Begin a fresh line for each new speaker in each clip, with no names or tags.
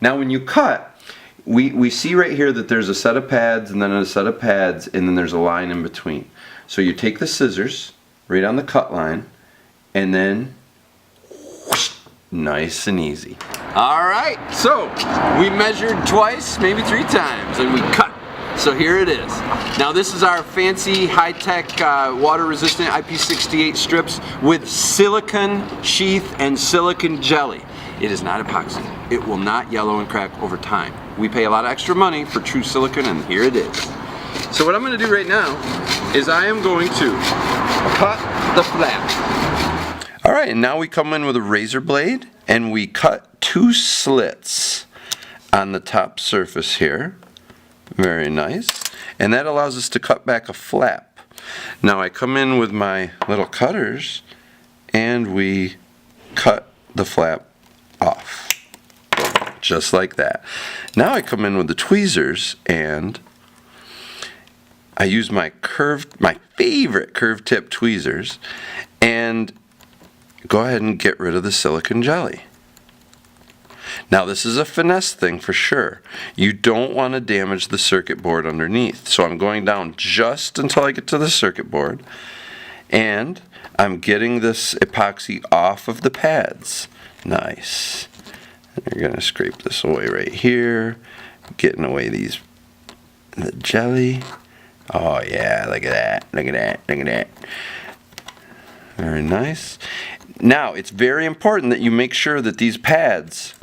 Now when you cut, we see right here that there's a set of pads and then a set of pads and then there's a line in between. So you take the scissors right on the cut line and then whoosh, nice and easy. Alright, so we measured twice, maybe 3 times, and we cut. So here it is. Now this is our fancy high-tech water-resistant IP68 strips with silicone sheath and silicone jelly. It is not epoxy. It will not yellow and crack over time. We pay a lot of extra money for true silicone, and here it is. So what I'm going to do right now is I am going to cut the flap. Alright, and now we come in with a razor blade and we cut 2 slits on the top surface here. Very nice. And that allows us to cut back a flap. Now I come in with my little cutters and we cut the flap off. Just like that. Now I come in with the tweezers and I use my favorite curved tip tweezers and go ahead and get rid of the silicone jelly. Now this is a finesse thing for sure. You don't want to damage the circuit board underneath. So I'm going down just until I get to the circuit board and I'm getting this epoxy off of the pads. Nice. You're going to scrape this away right here, getting away the jelly. Oh yeah, look at that, look at that, look at that. Very nice. Now it's very important that you make sure that these pads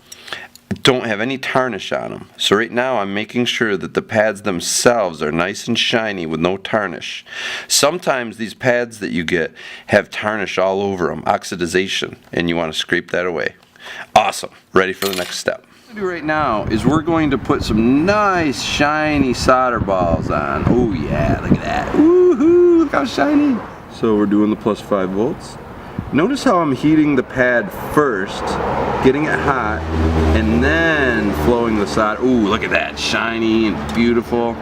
don't have any tarnish on them. So right now I'm making sure that the pads themselves are nice and shiny with no tarnish. Sometimes these pads that you get have tarnish all over them, oxidization, and you want to scrape that away. Awesome. Ready for the next step. What we're going to do right now is we're going to put some nice shiny solder balls on. Oh yeah, look at that. Woohoo, look how shiny. So we're doing the +5 volts. Notice how I'm heating the pad first, getting it hot, and then flowing the solder. Ooh, look at that, shiny and beautiful.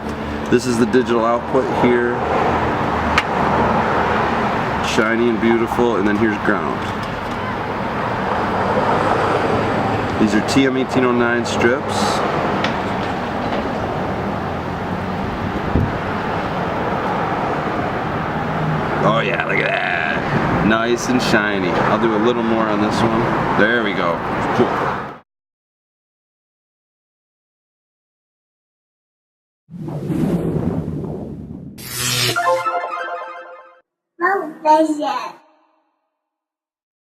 This is the digital output here. Shiny and beautiful, and then here's ground. These are TM1809 strips. Oh yeah, look at that. Nice and shiny. I'll do a little more on this one. There we go. Cool.
Well,